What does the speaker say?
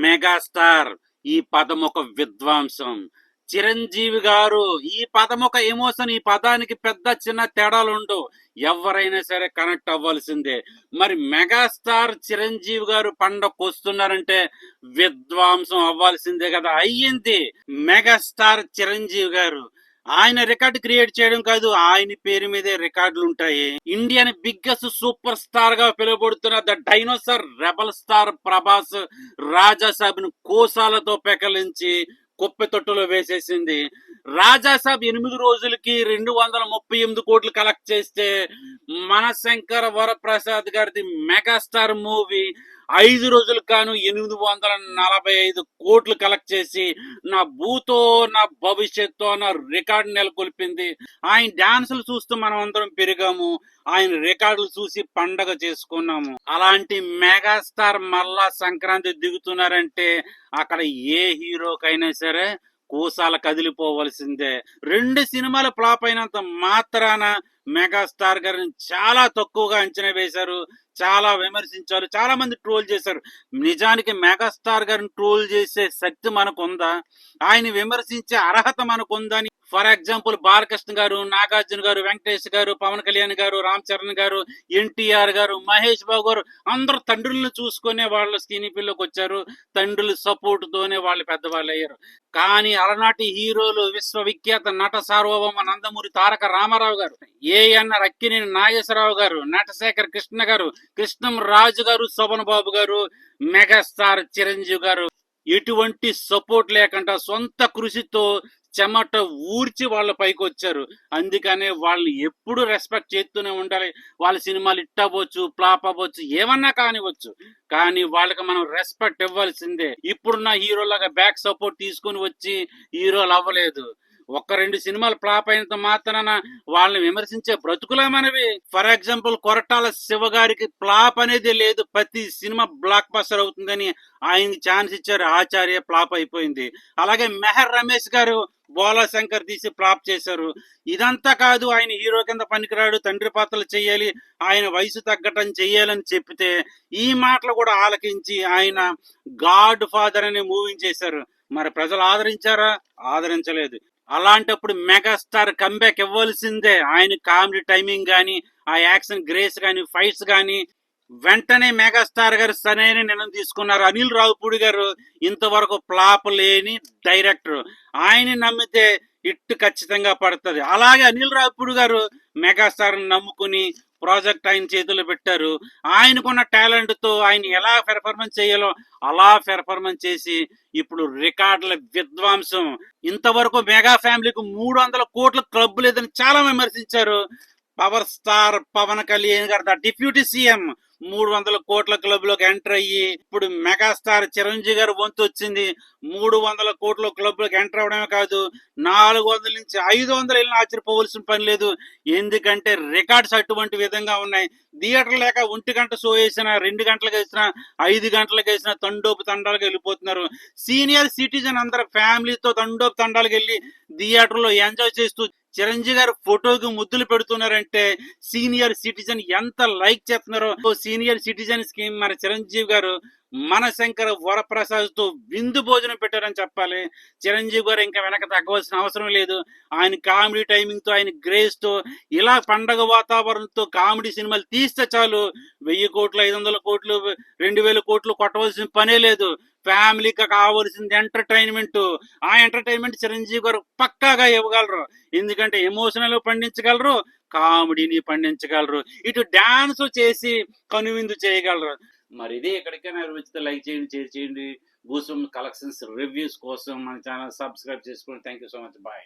Megastar ఈ పదం ఒక విద్వాంసం. చిరంజీవి గారు ఈ పదం ఒక ఎమోషన్. ఈ పదానికి పెద్ద చిన్న తేడాలు ఉండవు. ఎవరైనా సరే కనెక్ట్ అవ్వాల్సిందే. మరి మెగాస్టార్ చిరంజీవి గారు పండగకు వస్తున్నారంటే విద్వాంసం అవ్వాల్సిందే కదా. అయ్యింది మెగాస్టార్ చిరంజీవి గారు. ఆయన రికార్డు క్రియేట్ చేయడం కాదు, ఆయన పేరు మీదే రికార్డులు ఉంటాయి. ఇండియన్ బిగ్గెస్ట్ సూపర్ స్టార్ గా పిలువబడుతున్న the dinosaur rebel star Prabhas Raja Saab ను కోసాలతో పెకలించి కుప్పె తొట్టులో వేసేసింది. రాజాసాబ్ 8 రోజులకి 238 కోట్లు కలెక్ట్ చేస్తే మనశంకర వరప్రసాద్ గారిది మెగాస్టార్ మూవీ 5 రోజులకు గాను 845 కోట్లు కలెక్ట్ చేసి నా భూతో నా భవిష్యత్తు అన్న రికార్డు నెలకొల్పింది. ఆయన డాన్సులు చూస్తూ మనం అందరం పెరిగాము, ఆయన రికార్డులు చూసి పండగ చేసుకున్నాము. అలాంటి మెగాస్టార్ మళ్ళా సంక్రాంతి దిగుతున్నారంటే అక్కడ ఏ హీరోకైనా సరే కూసాల కదిలిపోవలసిందే. 2 సినిమాలు ఫ్లాప్ అయినంత మాత్రాన మెగాస్టార్ గారిని చాలా తక్కువగా అంచనా వేశారు, చాలా విమర్శించారు, చాలా మంది ట్రోల్ చేశారు. నిజానికి మెగాస్టార్ గారిని ట్రోల్ చేసే శక్తి మనకుందా? ఆయన విమర్శించే అర్హత మనకుందని ఫర్ ఎగ్జాంపుల్ బాలకృష్ణ గారు, నాగార్జున గారు, వెంకటేష్ గారు, పవన్ కళ్యాణ్ గారు, రామ్ చరణ్ గారు, ఎన్టీఆర్ గారు, మహేష్ బాబు గారు అందరూ తండ్రులను చూసుకునే వాళ్ళు స్కినీ ఫీల్డ్లోకి వచ్చారు. తండ్రుల సపోర్ట్ తోనే వాళ్ళు పెద్దవాళ్ళు అయ్యారు. కానీ అలనాటి హీరోలు విశ్వవిఖ్యాత నట సార్వభౌమ నందమూరి తారక రామారావు గారు, ఏఎన్ఆర్ అక్కినేని నాగేశ్వరరావు గారు, నటశేఖర్ కృష్ణ గారు, కృష్ణం రాజు గారు, శోభన్ బాబు గారు, మెగాస్టార్ చిరంజీవి గారు ఎటువంటి సపోర్ట్ లేకుండా సొంత కృషితో చెమట ఊర్చి వాళ్ళ పైకి వచ్చారు. అందుకనే వాళ్ళని ఎప్పుడు రెస్పెక్ట్ చేస్తూనే ఉండాలి. వాళ్ళ సినిమాలు హిట్ అవ్వచ్చు, ఫ్లాప్ అవ్వచ్చు, ఏమన్నా కానివచ్చు, కానీ వాళ్ళకి మనం రెస్పెక్ట్ ఇవ్వాల్సిందే. ఇప్పుడున్న హీరోలాగా బ్యాక్ సపోర్ట్ తీసుకుని వచ్చి హీరోలు అవ్వలేదు. 1-2 సినిమాలు ఫ్లాప్ అయినంత మాత్రాన వాళ్ళని విమర్శించే బ్రతుకులే మనవి. ఫర్ ఎగ్జాంపుల్ కొరటాల శివ గారికి ఫ్లాప్ అనేది లేదు, ప్రతి సినిమా బ్లాక్ బస్టర్ అవుతుందని ఆయనకి ఛాన్స్ ఇచ్చారు, ఆచార్య ఫ్లాప్ అయిపోయింది. అలాగే మెహర్ రమేష్ గారు బోలా శంకర్ తీసి ఫ్లాప్ చేశారు. ఇదంతా కాదు, ఆయన హీరో కింద పనికిరాడు, తండ్రి పాత్రలు చేయాలి, ఆయన వయసు తగ్గటం చెయ్యాలని చెప్తే ఈ మాటలు కూడా ఆలకించి ఆయన గాడ్ ఫాదర్ అనే మూవీ చేశారు. మరి ప్రజలు ఆదరించారా? ఆదరించలేదు. అలాంటప్పుడు మెగాస్టార్ కంబ్యాక్ ఇవ్వాల్సిందే. ఆయన కామెడీ టైమింగ్ కానీ, ఆ యాక్షన్ గ్రేస్ కానీ, ఫైట్స్ కానీ వెంటనే మెగాస్టార్ గారు సరైన నిర్ణయం తీసుకున్నారు. అనిల్ రావిపూడి గారు ఇంతవరకు ఫ్లాప్ లేని డైరెక్టర్, ఆయన నమ్మితే హిట్ ఖచ్చితంగా పడుతుంది. అలాగే అనిల్ రావిపూడి గారు మెగాస్టార్ నమ్ముకుని ప్రాజెక్ట్ ఆయన చేతుల్లో పెట్టారు. ఆయనకున్న టాలెంట్ తో ఆయన ఎలా పెర్ఫార్మెన్స్ చేయాలో అలా పెర్ఫార్మెన్స్ చేసి ఇప్పుడు రికార్డుల విద్వాంసం. ఇంతవరకు మెగా ఫ్యామిలీకి 300 కోట్ల క్లబ్ లేదని చాలా విమర్శించారు. పవర్ స్టార్ పవన్ కళ్యాణ్ గారు డిప్యూటీ సీఎం 300 కోట్ల క్లబ్ లోకి ఎంటర్ అయ్యి ఇప్పుడు మెగాస్టార్ చిరంజీవి గారు వంతు వచ్చింది. 300 కోట్ల క్లబ్ లోకి ఎంటర్ అవడమే కాదు, 400 నుంచి 500 వెళ్ళిన ఆశ్చర్యపోవలసిన పని లేదు. ఎందుకంటే రికార్డ్స్ అటువంటి విధంగా ఉన్నాయి. థియేటర్ లేక 1 గంట షో వేసినా, 2 గంటలకు వేసినా, 5 గంటలకు వేసినా తండోపు తండాలకు వెళ్ళిపోతున్నారు. సీనియర్ సిటిజన్ అందరు ఫ్యామిలీతో తండోపు తండాలకు వెళ్ళి థియేటర్ లో ఎంజాయ్ చేస్తూ చిరంజీవి గారు ఫోటోకి ముద్దులు పెడుతున్నారంటే సీనియర్ సిటిజన్ ఎంత లైక్ చేస్తున్నారో. సీనియర్ సిటిజన్స్ కి మన చిరంజీవి గారు మనశంకర వరప్రసాద్ తో విందు భోజనం పెట్టారని చెప్పాలి. చిరంజీవి గారు ఇంకా వెనక తగ్గవలసిన అవసరం లేదు. ఆయన కామెడీ టైమింగ్ తో, ఆయన గ్రేస్ తో, ఇలా పండగ వాతావరణంతో కామెడీ సినిమాలు తీస్తే చాలు 1000 కోట్లు, 500 కోట్లు, 2000 కోట్లు కొట్టవలసిన పనే లేదు. ఫ్యామిలీకి కావలసింది ఎంటర్టైన్మెంట్. ఆ ఎంటర్టైన్మెంట్ చిరంజీవి గారు పక్కాగా ఇవ్వగలరు. ఎందుకంటే ఎమోషనల్ పండించగలరు, కామెడీని పండించగలరు, ఇటు డాన్స్ చేసి కనువిందు చేయగలరు. మరి ఇది ఎక్కడికైనా రుచితే లైక్ చేయండి, షేర్ చేయండి. గూస్ బంప్స్ కలెక్షన్స్ రివ్యూస్ కోసం మన ఛానల్ సబ్స్క్రైబ్ చేసుకోండి. Thank you so much. Bye.